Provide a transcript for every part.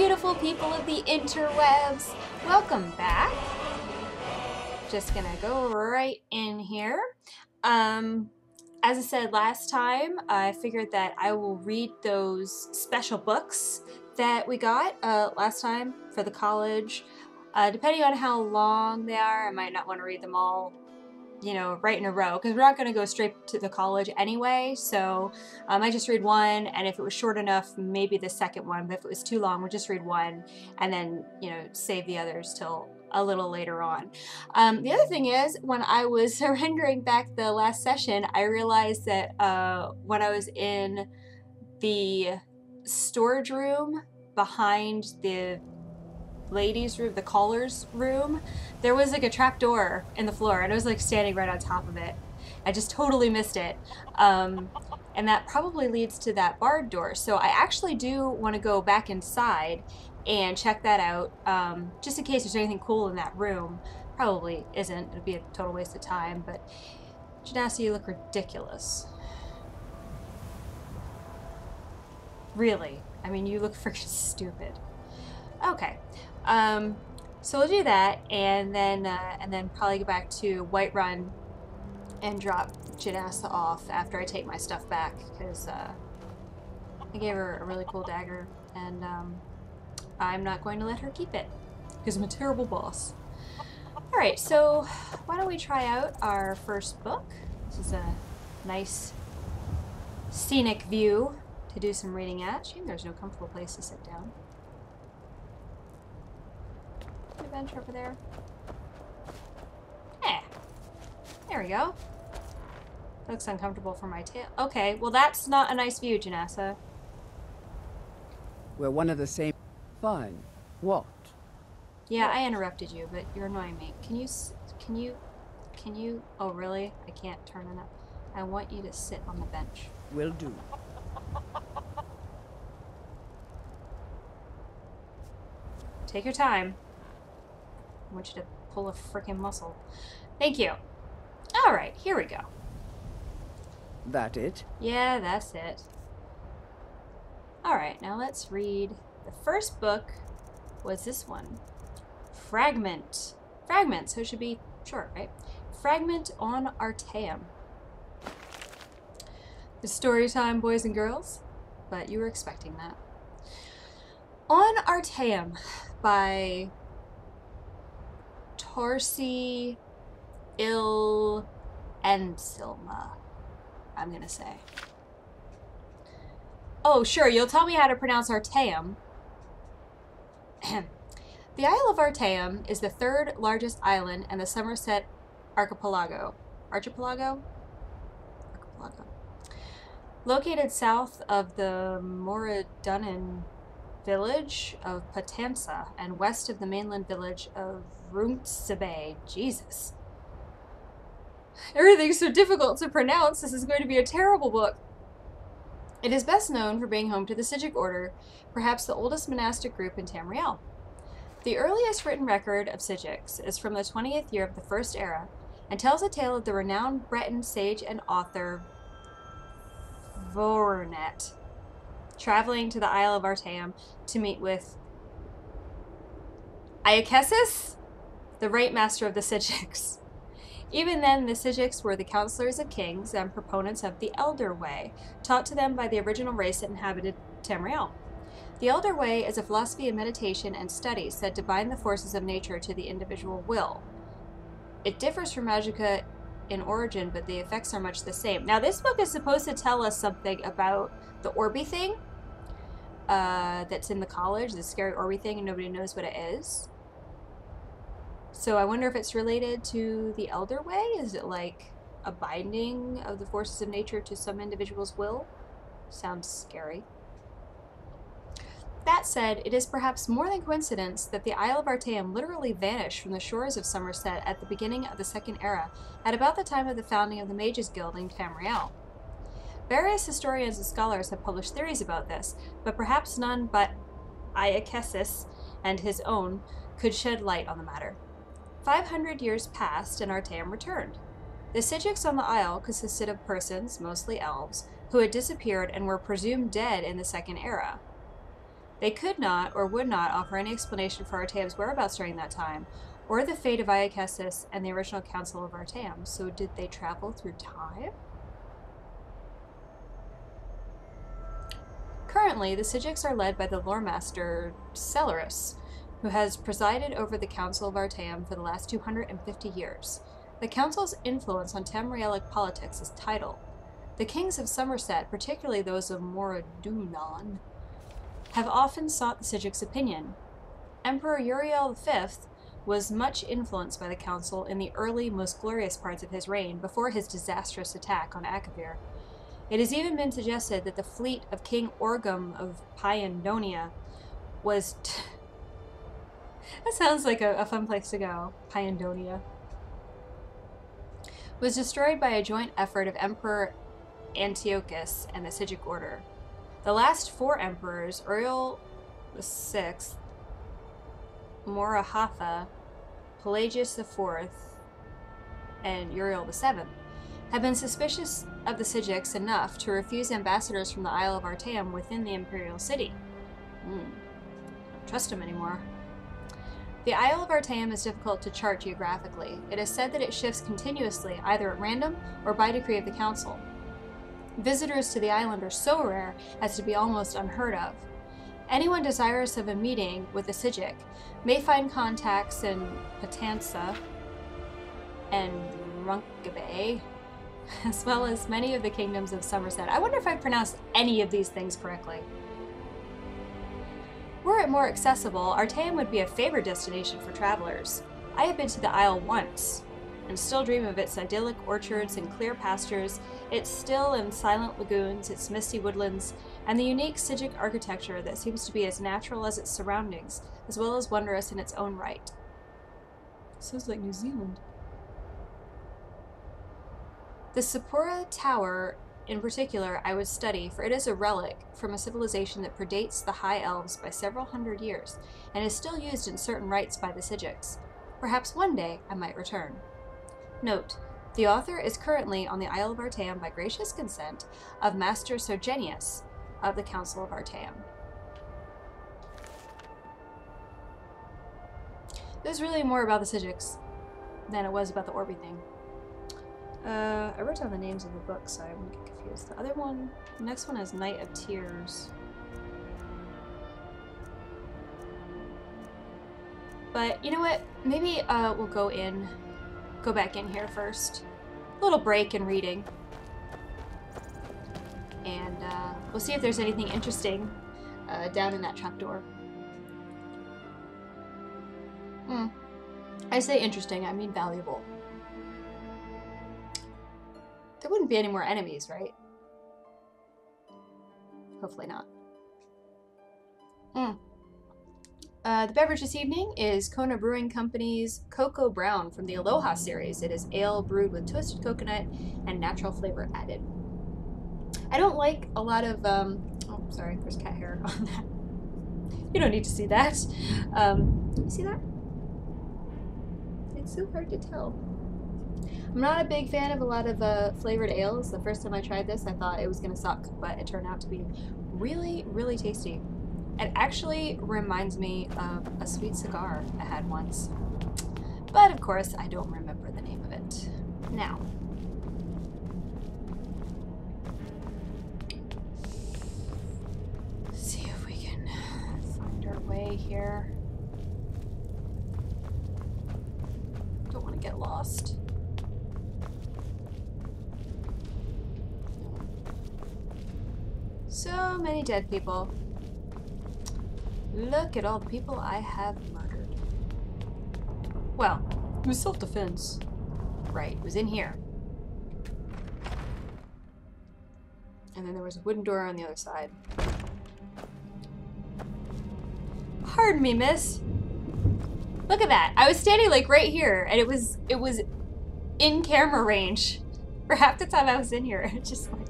beautiful people of the interwebs. Welcome back. Just gonna go right in here. As I said last time, I figured that I will read those special books that we got last time for the college. Depending on how long they are, I might not want to read them all, you know, right in a row, because we're not going to go straight to the college anyway. So I might just read one, and if it was short enough, maybe the second one. But if it was too long, we'll just read one and then, you know, save the others till a little later on. The other thing is, when I was rendering back the last session, I realized that when I was in the storage room behind the ladies' room, the callers' room, there was like a trap door in the floor, and I was like standing right on top of it. I just totally missed it. And that probably leads to that barred door. So I actually do want to go back inside and check that out, just in case there's anything cool in that room. Probably isn't. It'd be a total waste of time, but Jenassa, you look ridiculous. Really. I mean, you look freaking stupid. Okay. So we'll do that, and then probably go back to Whiterun and drop Jenassa off after I take my stuff back, because I gave her a really cool dagger, and I'm not going to let her keep it, because I'm a terrible boss. Alright, so why don't we try out our first book. This is a nice scenic view to do some reading at. Shame there's no comfortable place to sit down. The bench over there. Yeah. There we go. Looks uncomfortable for my tail. Okay, well that's not a nice view, Jenassa. We're one of the same. Fine. What? Yeah, I interrupted you, but you're annoying me. Can you, oh really? I can't turn it up. I want you to sit on the bench. Will do. Take your time. I want you to pull a frickin' muscle. Thank you. Alright, here we go. That it? Yeah, that's it. Alright, now let's read. The first book was this one. Fragment. Fragment, so it should be short, right? Fragment on Artaeum. The story time, boys and girls, but you were expecting that. On Artaeum by Torsi Il Ensilma, I'm gonna say. Oh, sure, you'll tell me how to pronounce Artaeum. The Isle of Artaeum is the third largest island in the Somerset Archipelago. Archipelago? Archipelago. Located south of the Moradunan village of Patansa and west of the mainland village of Runtsebe. Jesus. Everything's so difficult to pronounce. This is going to be a terrible book. It is best known for being home to the Sigic Order, perhaps the oldest monastic group in Tamriel. The earliest written record of Sigics is from the 20th year of the First Era and tells a tale of the renowned Breton sage and author Vornet traveling to the Isle of Artaeum to meet with Iakesis, the right master of the Sigics. Even then, the Sigics were the counselors of kings and proponents of the Elder Way, taught to them by the original race that inhabited Tamriel. The Elder Way is a philosophy of meditation and study said to bind the forces of nature to the individual will. It differs from Magicka in origin, but the effects are much the same. Now, this book is supposed to tell us something about the Orby thing that's in the college, the scary Orby thing, and nobody knows what it is. So I wonder if it's related to the Elder Way? Is it like a binding of the forces of nature to some individual's will? Sounds scary. That said, it is perhaps more than coincidence that the Isle of Artaeum literally vanished from the shores of Somerset at the beginning of the Second Era, at about the time of the founding of the Mages Guild in Tamriel. Various historians and scholars have published theories about this, but perhaps none but Iakesis and his own could shed light on the matter. 500 years passed and Artaeum returned. The Sigics on the isle consisted of persons, mostly elves, who had disappeared and were presumed dead in the Second Era. They could not or would not offer any explanation for Artaeum's whereabouts during that time, or the fate of SKSE and the original Council of Artaeum. So did they travel through time? Currently, the Psijics are led by the lore master Celerus, who has presided over the Council of Artaeum for the last 250 years. The Council's influence on Tamrielic politics is tidal. The kings of Somerset, particularly those of Moradunnon, have often sought the Psijics' opinion. Emperor Uriel V was much influenced by the Council in the early, most glorious parts of his reign, before his disastrous attack on Akavir. It has even been suggested that the fleet of King Orgum of Pyandonia was... that sounds like a fun place to go, Pyandonia. Was destroyed by a joint effort of Emperor Antiochus and the Psijic Order. The last 4 emperors, Uriel VI, Morahatha, Pelagius IV, and Uriel VII, have been suspicious of the Psijics enough to refuse ambassadors from the Isle of Artaeum within the imperial city. Don't trust them anymore. The Isle of Artaeum is difficult to chart geographically. It is said that it shifts continuously, either at random or by decree of the Council. Visitors to the island are so rare as to be almost unheard of. Anyone desirous of a meeting with a Psijic may find contacts in Patansa and Runkabe, as well as many of the kingdoms of Somerset. I wonder if I pronounced any of these things correctly. Were it more accessible, Artaeum would be a favored destination for travelers. I have been to the Isle once, and still dream of its idyllic orchards and clear pastures, its still and silent lagoons, its misty woodlands, and the unique Psijic architecture that seems to be as natural as its surroundings, as well as wondrous in its own right. Sounds like New Zealand. The Sapura Tower, in particular, I would study, for it is a relic from a civilization that predates the High Elves by several hundred years, and is still used in certain rites by the Psijics. Perhaps one day I might return. Note: the author is currently on the Isle of Artaeum by gracious consent of Master Sergenius of the Council of Artaeum. There's really more about the Psijics than it was about the Orby thing. I wrote down the names of the books so I wouldn't get confused. The other one, the next one is Night of Tears. But you know what? Maybe we'll go back in here first. A little break in reading. And we'll see if there's anything interesting down in that trapdoor. I say interesting, I mean valuable. There wouldn't be any more enemies, right? Hopefully not. The beverage this evening is Kona Brewing Company's Cocoa Brown from the Aloha series. It is ale brewed with toasted coconut and natural flavor added. I don't like a lot of, oh, sorry, there's cat hair on that. You don't need to see that. You see that? It's so hard to tell. I'm not a big fan of a lot of flavored ales. The first time I tried this, I thought it was going to suck, but it turned out to be really, really tasty. It actually reminds me of a sweet cigar I had once. But of course, I don't remember the name of it. Now, let's see if we can find our way here. Don't want to get lost. So many dead people. Look at all the people I have murdered. Well, it was self-defense. Right, it was in here. And then there was a wooden door on the other side. Pardon me, miss. Look at that. I was standing like right here, and it was in camera range for half the time I was in here. It's just like,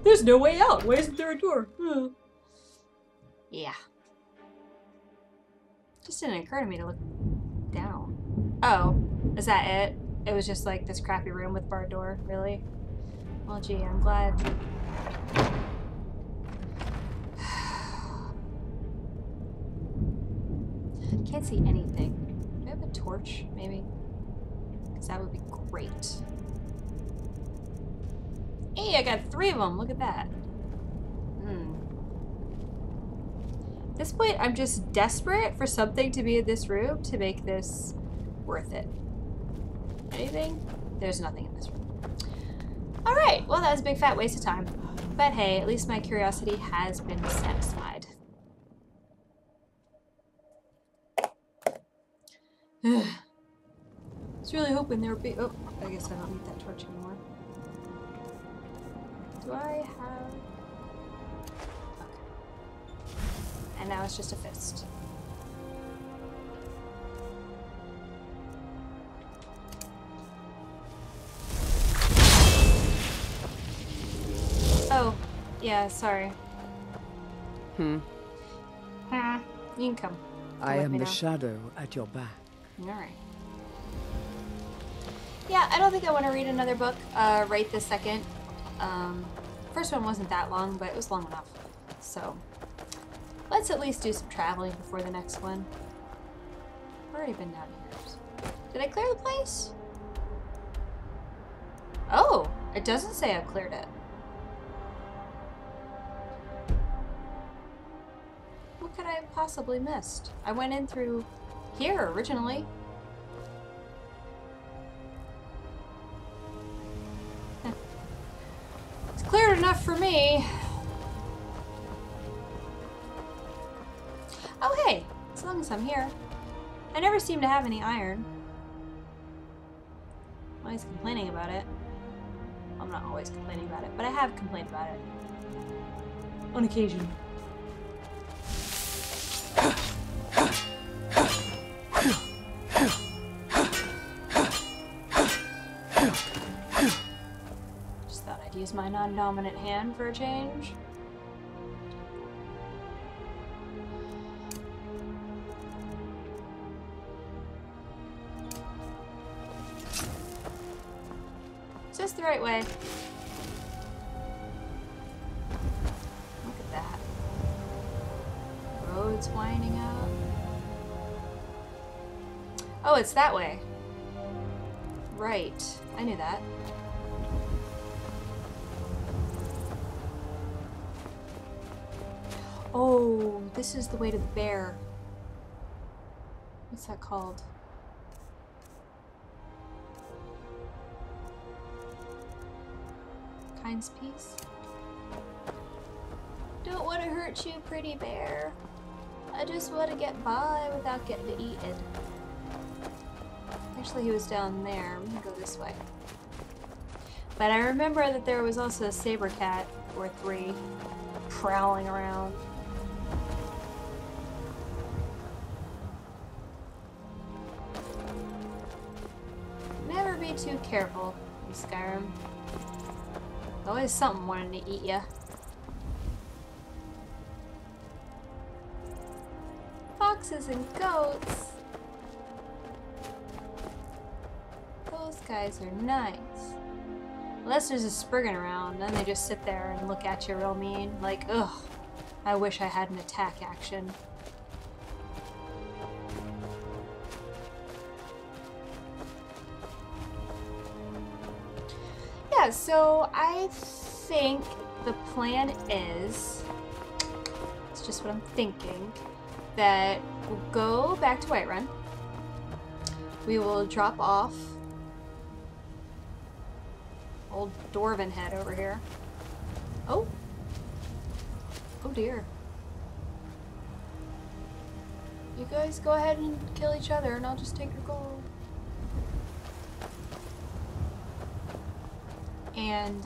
there's no way out. Why isn't there a door? Yeah. Just didn't occur to me to look down. Oh, is that it? It was just like this crappy room with barred door, really? Well, gee, I'm glad. Can't see anything. Do I have a torch, maybe? Because that would be great. Hey, I got 3 of them. Look at that. At this point, I'm just desperate for something to be in this room to make this worth it. Anything? There's nothing in this room. Alright, well that was a big fat waste of time. But hey, at least my curiosity has been satisfied. I was really hoping there would be... Oh, I guess I don't need that torch anymore. Do I have... Okay. And now it's just a fist. Oh, yeah, sorry. You can come. I am the shadow at your back. Alright. Yeah, I don't think I want to read another book right this second. First one wasn't that long, but it was long enough. So, let's at least do some traveling before the next one. I've already been down here. Did I clear the place? Oh, it doesn't say I've cleared it. What could I have possibly missed? I went in through here originally. It's cleared enough for me. Oh hey, as long as I'm here. I never seem to have any iron. I'm always complaining about it. I'm not always complaining about it, but I have complained about it. On occasion. Just thought I'd use my non-dominant hand for a change. Is this the right way? Look at that. Roads winding up. Oh, it's that way. Right. I knew that. Oh, this is the way to the bear. What's that called? Kind's Peace? Don't want to hurt you, pretty bear. I just want to get by without getting eaten. Actually, he was down there. We can go this way. But I remember that there was also a saber cat or 3 prowling around. Never be too careful in Skyrim. Always something wanting to eat ya. Foxes and goats. Those guys are nice. Unless there's a Spriggan around, then they just sit there and look at you real mean. Like, ugh, I wish I had an attack action. Yeah, so I think the plan is, it's just what I'm thinking, that we'll go back to Whiterun. We will drop off old Dwarven head over here. Oh! Oh dear. You guys go ahead and kill each other and I'll just take your gold. And,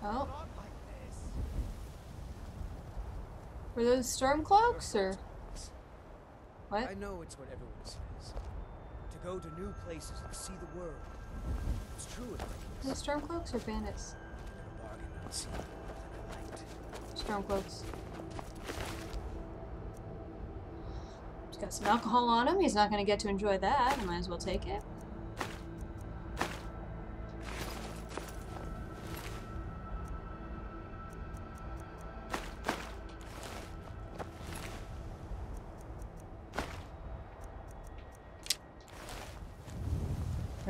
oh. Were those Stormcloaks, or? What? I know it's what everyone says. To go to new places and see the world. It's true if I The Stormcloaks or bandits? a bargain on seeing more than I liked. Stormcloaks. He's got some alcohol on him. He's not going to get to enjoy that. I might as well take it.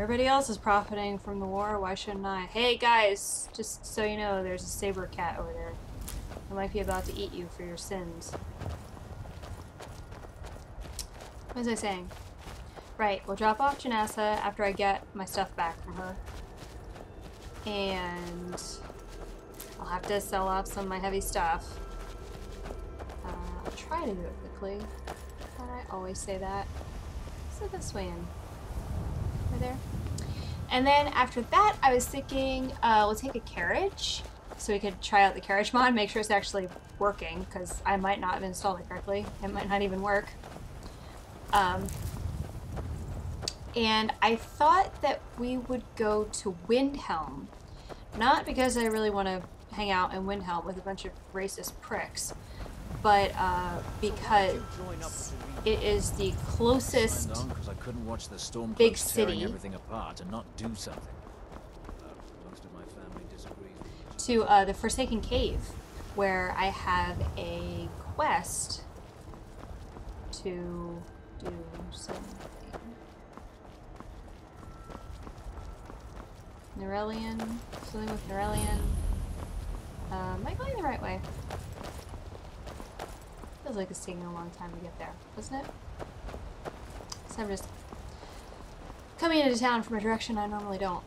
Everybody else is profiting from the war, why shouldn't I? Hey guys, just so you know, there's a saber cat over there. It might be about to eat you for your sins. What was I saying? Right, we'll drop off Jenassa after I get my stuff back from her. And I'll have to sell off some of my heavy stuff. I'll try to do it quickly. But I always say that. So this way in. Right there. And then after that, I was thinking we'll take a carriage so we could try out the carriage mod, make sure it's actually working, because I might not have installed it correctly. It might not even work. And I thought that we would go to Windhelm. Not because I really want to hang out in Windhelm with a bunch of racist pricks, but because it is the closest big city to the Forsaken Cave, where I have a quest to do something. Norellian, something with Norellian. Am I going the right way? Feels like it's taking a long time to get there, doesn't it? So I'm just coming into town from a direction I normally don't.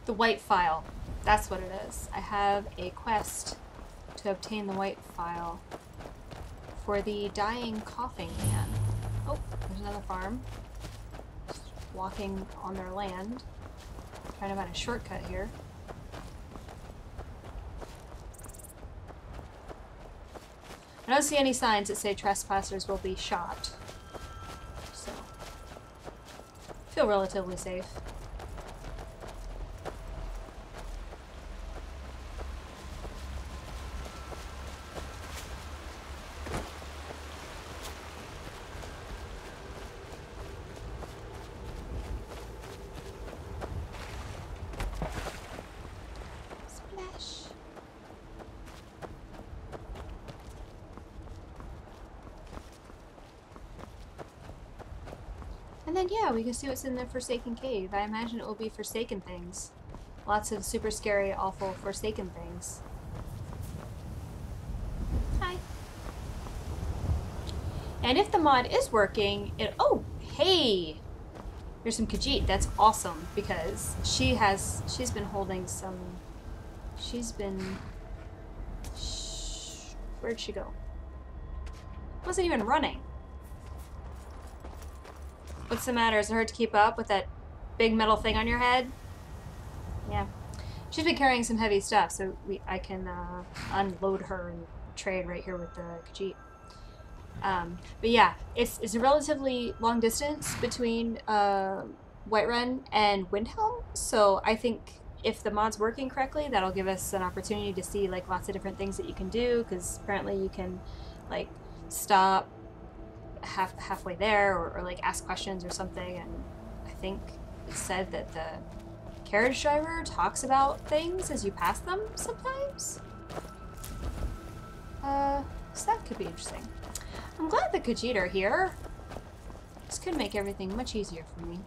The white file. That's what it is. I have a quest to obtain the white file for the dying coughing man. Oh, there's another farm. Just walking on their land. Trying to find a shortcut here. I don't see any signs that say trespassers will be shot. So, feel relatively safe. And then, yeah, we can see what's in the Forsaken Cave. I imagine it will be Forsaken things. Lots of super scary, awful Forsaken things. Hi. And if the mod is working, oh, hey! There's some Khajiit. That's awesome, because she's been holding some... Where'd she go? Wasn't even running. What's the matter? Is it hard to keep up with that big metal thing on your head? Yeah. She's been carrying some heavy stuff, so I can unload her and trade right here with the Khajiit. But yeah, it's a relatively long distance between Whiterun and Windhelm, so I think if the mod's working correctly, that'll give us an opportunity to see like lots of different things that you can do, because apparently you can like stop halfway there or like ask questions or something, and I think it said that the carriage driver talks about things as you pass them sometimes. So that could be interesting. I'm glad the Khajiit are here. This could make everything much easier for me.